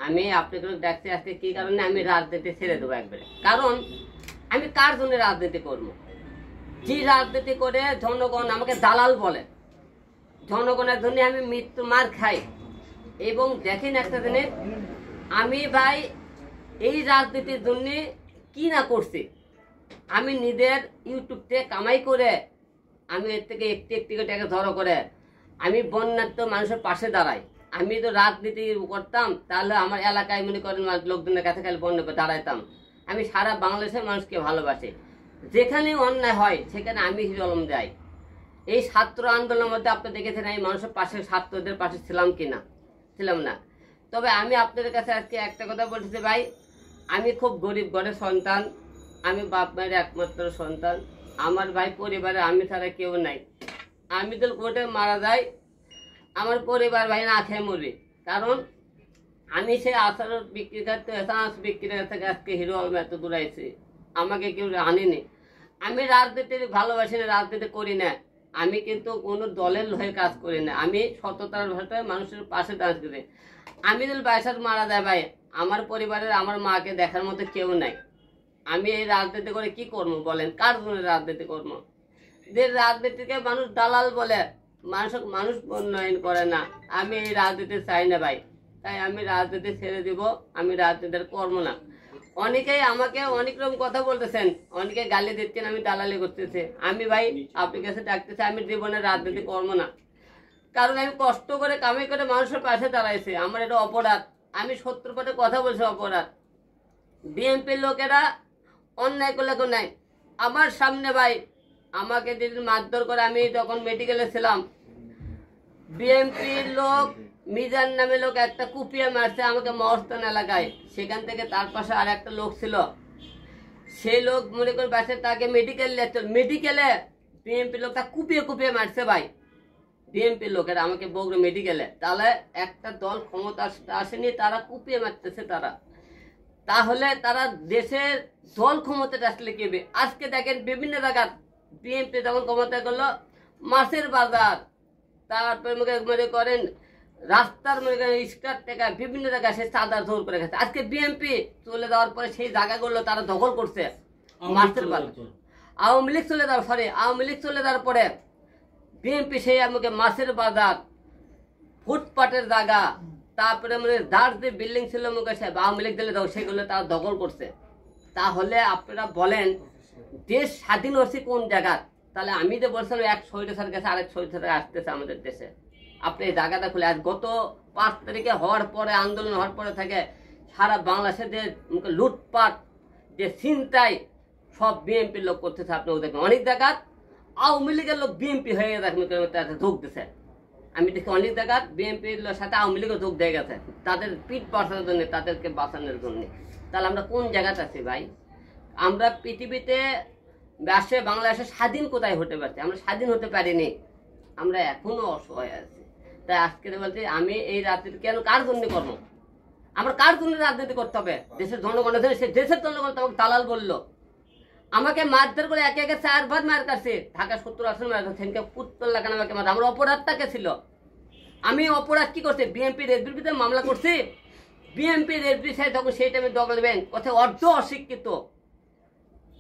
আমি আপনাকে ডাকতে আজকে কি কারণে আমি রাজনীতি ছেড়ে দেবো একবারে। কারণ আমি কার জন্য রাজনীতি করব? যে রাজনীতি করে জনগণ আমাকে দালাল বলে, জনগণের জন্য আমি মৃত্যু মার খাই। এবং দেখেন একটা জিনিস, আমি ভাই এই রাজনীতির জন্য কি না করছি। আমি নিজের ইউটিউব থেকে কামাই করে আমি এর থেকে একটি একটি করে টাকা জড়ো করে আমি বন্যার্থ মানুষের পাশে দাঁড়াই। আমি তো রাজনীতি করতাম তাহলে আমার এলাকায় মনে করেন লোকজনের কাছে খালি বন্যা দাঁড়াইতাম। আমি সারা বাংলাদেশের মানুষকে ভালোবাসি, যেখানে অন্যায় হয় সেখানে আমি হিরো আলম যাই। এই ছাত্র আন্দোলনের মধ্যে আপনি দেখেছেন আমি মানুষের পাশে, ছাত্রদের পাশে ছিলাম কিনা? ছিলাম না। তবে আমি আপনাদের কাছে আজকে একটা কথা বলতেছি ভাই, আমি খুব গরিব ঘরের সন্তান, আমি বাপ মায়ের একমাত্র সন্তান। আমার ভাই পরিবারে আমি ছাড়া কেউ নাই। আমি তো কোর্টে মারা যাই, আমার পরিবার ভাই না খেয়ে মরবে। কারণ আমি সে আচার বিক্রি করতে বিক্রি থেকে আজকে হিরো আলম এত দূর আইছি, আমাকে কেউ আনেনি। আমি রাজনীতি ভালোবাসি না, রাজনীতি করি না। আমি কিন্তু কোনো দলের হয়ে কাজ করি না, আমি সততার ভাষায় মানুষের পাশে দাঁড়িয়ে করি। আমি যদি বাইসাত মারা যায় ভাই, আমার পরিবারের আমার মাকে দেখার মতো কেউ নাই। আমি এই রাজনীতি করে কি করবো বলেন? কার জন্য রাজনীতি করবো? যে রাজনীতিকে মানুষ দালাল বলে, মানুষ উন্নয়ন করে না। আমি এই রাজনীতি চাই না ভাই, তাই আমি রাজনীতি ছেড়ে দিব। আমি রাজনীতির করবো না। অনেকেই আমাকে অনেক রকম কথা বলতেছেন, অনেকে গালি দিচ্ছেন, আমি দালালি করতেছি। আমি ভাই আপনার কাছে ডাকতেছি, আমি জীবনে রাজনীতি করবো না। কারণ আমি কষ্ট করে কামাই করে মানুষের পাশে দাঁড়াইছি, আমার এটা অপরাধ। আমি 70 পথে কথা বলছি, অপরাধ। বিএনপির লোকেরা অন্যায় করলে কেউ নাই। আমার সামনে ভাই আমাকে যেদিন মারধর করে, আমি তখন মেডিকেলে ছিলাম, বিএনপির লোক মিজান নামে লোক একটা কুপিয়ে মারছে আমাকে মহস্থান এলাকায়। সেখান থেকে তার পাশে আর একটা লোক ছিল, সেই লোক মনে করে বাসে তাকে মেডিকেলে বিএনপি লোক তা কুপিয়ে কুপিয়ে মারছে ভাই। বিএনপির লোকেরা আমাকে বগুড়া মেডিকেলে। তাহলে একটা দল ক্ষমতা আসেনি, তারা কুপিয়ে মারতেছে তারা। তাহলে তারা দেশের দল ক্ষমতাটা আসলে কি হবে? আজকে দেখেন বিভিন্ন জায়গা বিএনপি যখন ক্ষমতা করলো, মাছের বাজার, তারপরে মনে করেন রাস্তার মনে করেন স্টার টেকা বিভিন্ন জায়গায় সে চাঁদা জোর করে গেছে। আজকে বিএনপি চলে যাওয়ার পরে সেই জায়গাগুলো তারা দখল করছে। মাছের বাজার আওয়ামী লীগ চলে যাওয়ার পরে বিএনপি সেই আমাকে মাছের বাজার, ফুটপাটের জায়গা, তারপরে মানে যার যে বিল্ডিং ছিল মুখে সাহেব আওয়ামী লীগ দিলে দাও, সেগুলো তারা দখল করছে। তাহলে আপনারা বলেন দেশ স্বাধীন হচ্ছে কোন জায়গা? তাহলে আমি যে বলছিলাম এক স্বৈরাচার কাছে আরেক স্বৈরাচার আসতেছে আমাদের দেশে, আপনি এই জায়গাটা খুলে আজ গত 5 তারিখে হওয়ার পরে, আন্দোলন হওয়ার পরে থেকে সারা বাংলাদেশে যে লুটপাট, যে ছিনতাই, সব বিএনপির লোক করতেছে। আপনি দেখবেন অনেক জায়গা আওয়ামী লীগের লোক বিএনপি হয়ে যোগ দিচ্ছে। আমি দেখি অনেক জায়গা বিএনপির সাথে আওয়ামী লীগও যোগ দিয়ে গেছে তাদের পিঠ বাঁচানোর জন্য, তাদেরকে বাঁচানোর জন্য। তাহলে আমরা কোন জায়গাতে আছি ভাই? আমরা পৃথিবীতে আসে বাংলাদেশে স্বাধীন কোথায় হতে পারছি? আমরা স্বাধীন হতে পারিনি, আমরা এখনো অসহায় আছি। তাই আজকে বলছি আমি এই রাজনীতি কেন, কার জন্য করবো? আমরা কার জন্য রাজনীতি করতে হবে? দেশের জনগণের জন্য। সে দেশের জনগণ তোমাকে দালাল বললো, আমাকে মারধর করে একে একে 4 বার মার কাছে, ঢাকা 70 আসন মার কাছে, পুত্তর লাগানো আমাকে মার। আমার অপরাধটাকে ছিল, আমি অপরাধ কি করছি? বিএনপির রেসবির ভিতরে মামলা করছি। বিএনপির রেসবি সাহেব তখন সেই টাইমে দখলবেন কথা অর্ধ অশিক্ষিত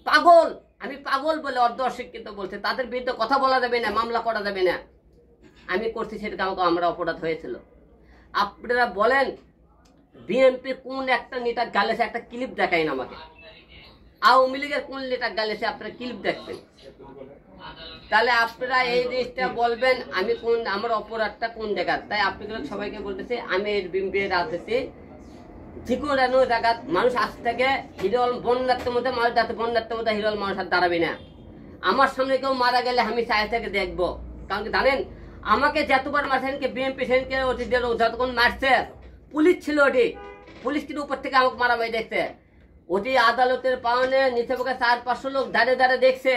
পাগল, আমি পাগল বলে অর্ধ অশিক্ষিত বলছে, তাদের বিরুদ্ধে কথা বলা যাবে না, মামলা করা যাবে না। আমি করছি সেটাকে আমাকে আমরা অপরাধ হয়েছিল। আপনারা বলেন বিএনপি কোন একটা নেতা গালেছে? একটা ক্লিপ দেখাইন আমাকে। আওয়ামী লীগের কোন নেতা গালেছে? আপনারা ক্লিপ দেখবেন। তাহলে আপনারা এই জিনিসটা বলবেন আমি কোন, আমার অপরাধটা কোন জায়গা। তাই আপনাদের সবাইকে বলতেছি আমি এই বিএনপির রাজনীতি যেকোনো জায়গা মানুষ আজ থেকে হিরো আলম বন্যার্থের মধ্যে মানুষ যাতে বন্যার্থের মধ্যে হিরো আলম মানুষ আর দাঁড়াবে না। আমার সামনে কেউ মারা গেলে আমি চাই থেকে দেখবো। কারণ কি জানেন, আমাকে যতবার মারছেন বিএনপি সেনকে যতক্ষণ মারছে পুলিশ ছিল, ওটি পুলিশ কিন্তু উপর থেকে আমাকে মারামারি দেখছে। ওটি আদালতের পাওনে নিচে পক্ষে 4-500 লোক দাঁড়িয়ে দাঁড়িয়ে দেখছে।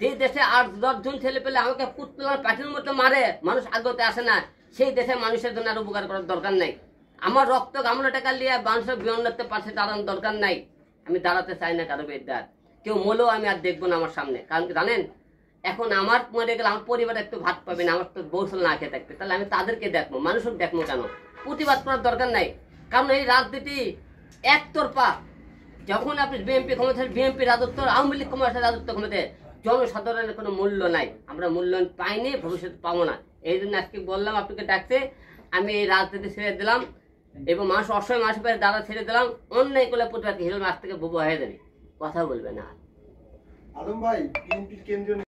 যে দেশে 8-10 জন ছেলে পেলে আমাকে পুতলার পাঠির মতো মারে, মানুষ আগতে আসে না, সেই দেশে মানুষের জন্য আর উপকার করার দরকার নাই। আমার রক্ত গামলা টাকা নিয়ে মানুষের বিয়ন্নতের পাশে দাঁড়ানোর দরকার নাই। আমি দাঁড়াতে চাই না কারো বিরুদ্ধে। কেউ মলেও আমি আর দেখবো না আমার সামনে। কারণ কি জানেন, এখন আমার মরে গেলে আমার পরিবার একটু ভাত পাবে না, আমার তো বৌসল না খেয়ে থাকবে। তাহলে আমি তাদেরকে দেখবো, মানুষকে দেখবো কেন? প্রতিবাদ করার দরকার নাই। কারণ এই রাজনীতি একতরফা। যখন আপনি বিএনপি ক্ষমতা, বিএনপি রাজত্ব, আওয়ামী লীগ ক্ষমতা, রাজত্ব ক্ষমতায় জনসাধারণের কোনো মূল্য নাই, আমরা মূল্যায়ন পাইনি, ভবিষ্যতে পাবো না। এই জন্য আজকে বললাম আপনাকে ডাকতে, আমি এই রাজনীতি ছেড়ে দিলাম এবং মানুষ অসহায় মানুষের পাশে দাঁড়া ছেড়ে দিলাম। অন্যায় করলে প্রতিবাদ হিরো মাছ থেকে বুবু হয়ে যাবে, কথা বলবে না। আলম ভাই, বিএনপির কেন্দ্রীয়